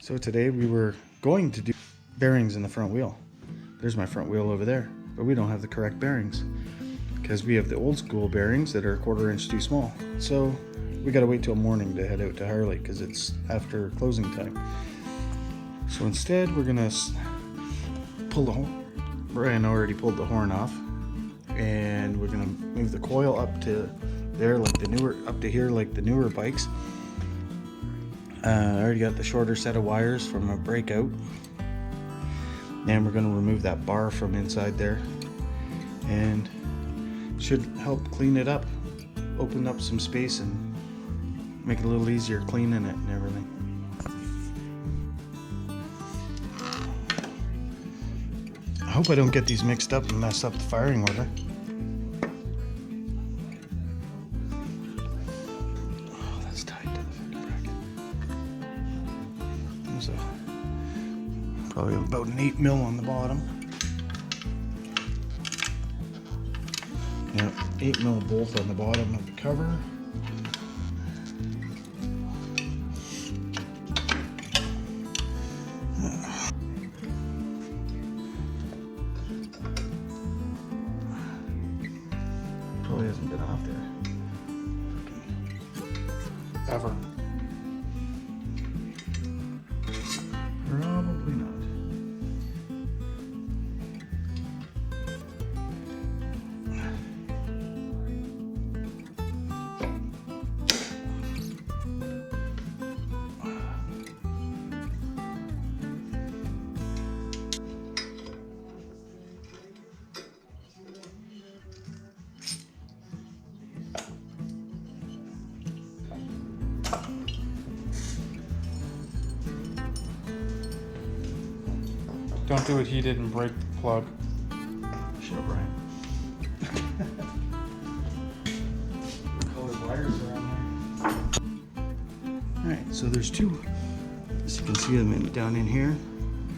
So today we were going to do bearings in the front wheel. There's my front wheel over there, but we don't have the correct bearings because we have the old school bearings that are 1/4 inch too small. So we gotta wait till morning to head out to Harley because it's after closing time. So instead we're gonna pull the horn. Brian already pulled the horn off, and we're gonna move the coil up to there like the newer, up to here like the newer bikes. I already got the shorter set of wires from a breakout, and we're going to remove that bar from inside there, and should help clean it up, open up some space and make it a little easier cleaning it and everything. I hope I don't get these mixed up and mess up the firing order. Probably about an 8mm on the bottom. Yeah, 8mm bolt on the bottom of the cover. Probably hasn't been off there ever. Probably not. Don't do what he did and break the plug. Shut up, Brian. Colored wires around there. Alright, so there's two. As you can see them down in here.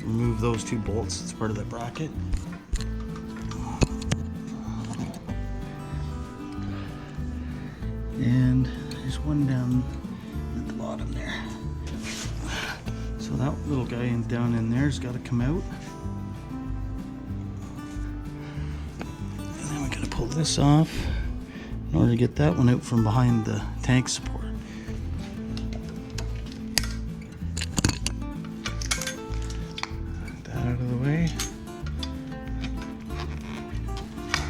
Remove those two bolts. It's part of that bracket. And there's one down at the bottom there. So that little guy down in there's got to come out. And then we got to pull this off in order to get that one out from behind the tank support. Get that out of the way.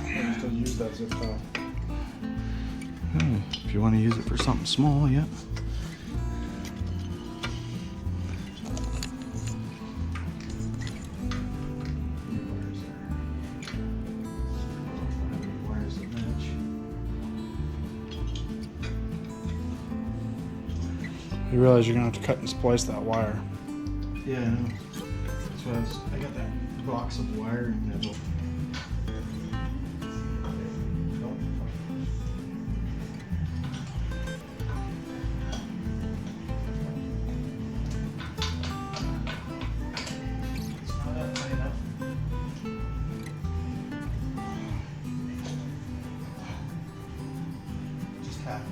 I still use that zip tie. If you want to use it for something small, yeah. You realize you're gonna have to cut and splice that wire. Yeah, I know. So I got that box of wire and that'll. Just tap it.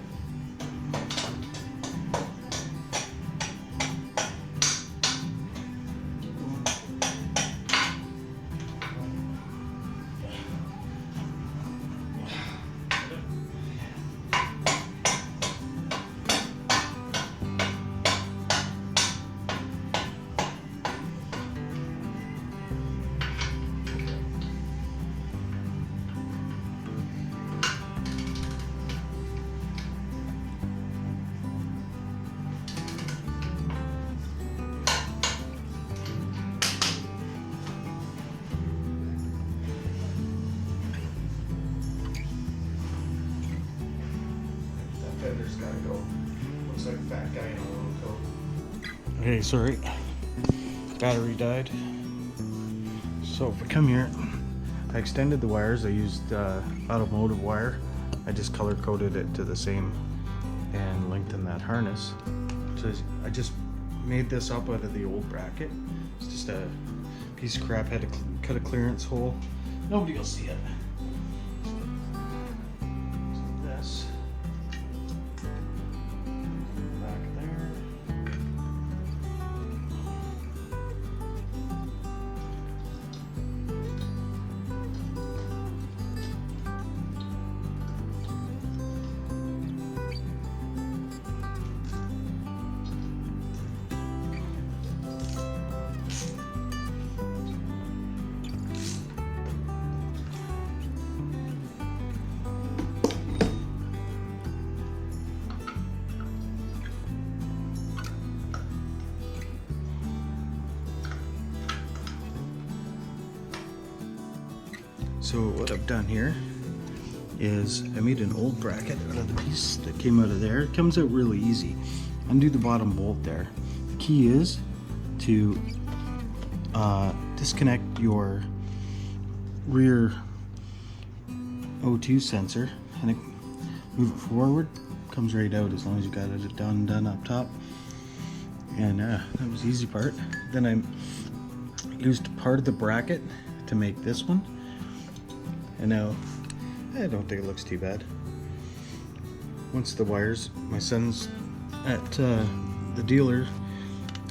Fender's gotta go. Looks like a fat guy in a little coat. Okay, sorry. Battery died. So if I come here, I extended the wires. I used automotive wire. I just color coded it to the same and lengthened that harness. So I just made this up out of the old bracket. It's just a piece of crap. Had to cut a clearance hole. Nobody will see it. This. Back there. So what I've done here is I made an old bracket out of the piece that came out of there. It comes out really easy. Undo the bottom bolt there. The key is to disconnect your rear O2 sensor and move it forward. Comes right out as long as you got it done up top. And that was the easy part. Then I used part of the bracket to make this one. And now I don't think it looks too bad. Once the wires, my son's at the dealer,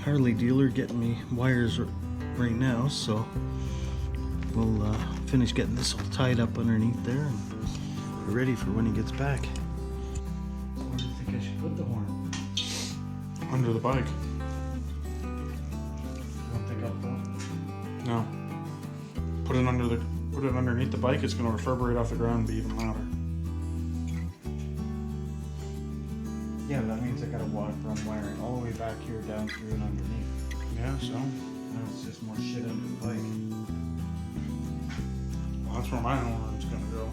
Harley dealer, getting me wires right now, so we'll finish getting this all tied up underneath there and be ready for when he gets back. Where do you think I should put the horn? Under the bike. You don't think up though? No. Put it underneath the bike. It's going to reverberate off the ground and be even louder. Yeah, that means I gotta run wiring all the way back here, down through and underneath. Yeah, so. Now it's just more shit under the bike. Well, that's where my horn's going to go.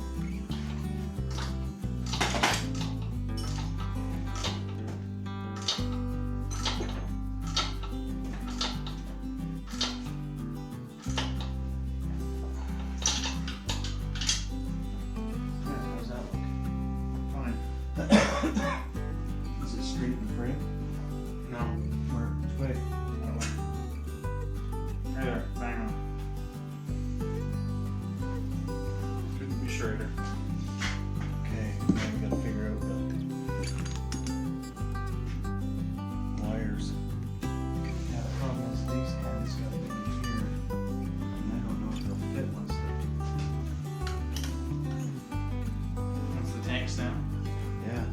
How's that look? Fine. Is it straight in the frame? No. Or which way? That way. Right there. Bang on. Couldn't be straighter. Okay, now we gotta figure out the wires. Yeah, the problem is these ends gotta be here. And I don't know if they'll fit once That's the tank stand. yeah.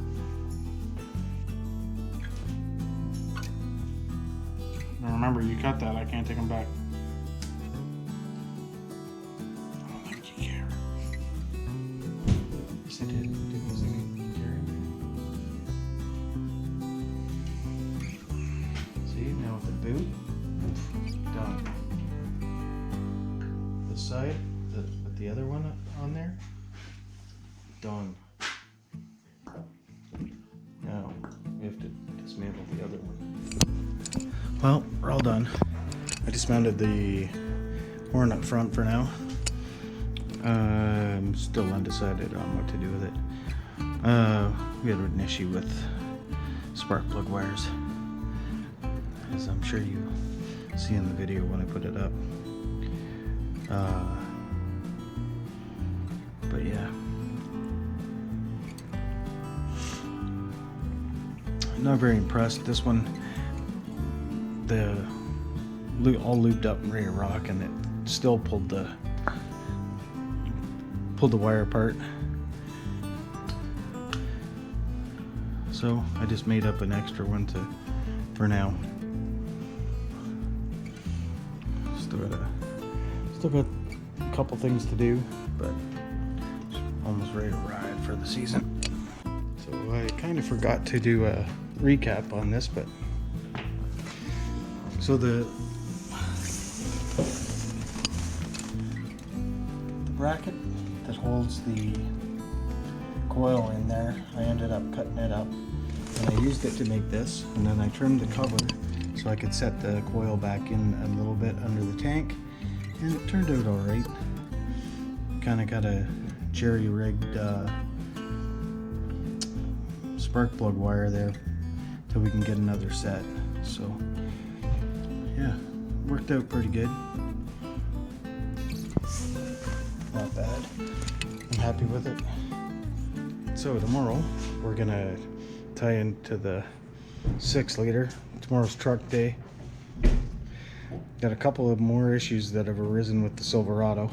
Now remember, you cut that. I can't take them back. I don't think you care. Yes, I did. Didn't was any see, now with the boot, done. This side, with the other one on there, done. Now, we have to dismantle the other one. Well, we're all done. I dismounted the horn up front for now. I'm still undecided on what to do with it. We had an issue with spark plug wires, as I'm sure you see in the video when I put it up. But yeah, I'm not very impressed. This one, all lubed up and ready to rock, and it still pulled the wire apart. So I just made up an extra one for now. Still got a couple things to do, but almost ready to ride for the season. So I kind of forgot to do a recap on this, but so the bracket that holds the coil in there, I ended up cutting it up and I used it to make this, and then I trimmed the cover so I could set the coil back in a little bit under the tank, and it turned out alright. Kind of got a jerry-rigged spark plug wire there till we can get another set. So yeah, worked out pretty good. Not bad. I'm happy with it. So tomorrow we're gonna tie into the 6-liter. Tomorrow's truck day. Got a couple of more issues that have arisen with the Silverado,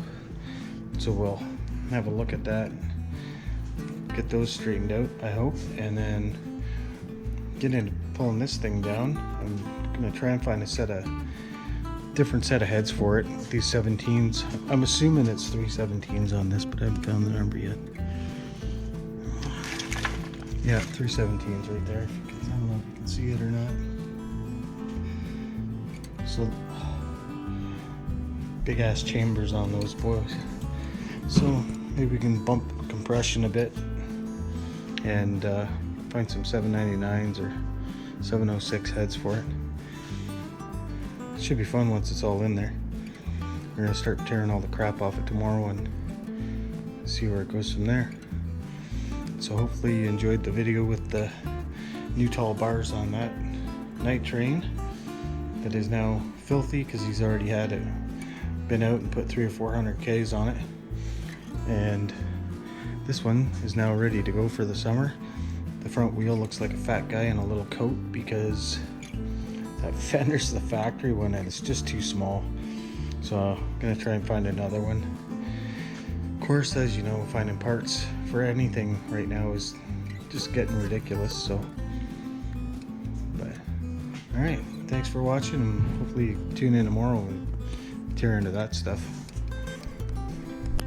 so we'll have a look at that, get those straightened out, I hope, and then get into pulling this thing down. I'm gonna try and find a different set of heads for it. These 17s. I'm assuming it's 317s on this, but I haven't found the number yet. Yeah, 317s right there. I don't know if you can see it or not. So big ass chambers on those boys. So maybe we can bump compression a bit and find some 799s or 706 heads for it. It should be fun once it's all in there. We're gonna start tearing all the crap off it tomorrow and see where it goes from there. So hopefully you enjoyed the video with the new tall bars on that night train that is now filthy because he's already had it been out and put 300 or 400 Ks on it. And this one is now ready to go for the summer. The front wheel looks like a fat guy in a little coat because that fender's the factory one and it's just too small. So I'm gonna try and find another one. Of course, as you know, finding parts for anything right now is just getting ridiculous. So, but all right, thanks for watching, and hopefully you tune in tomorrow and tear into that stuff.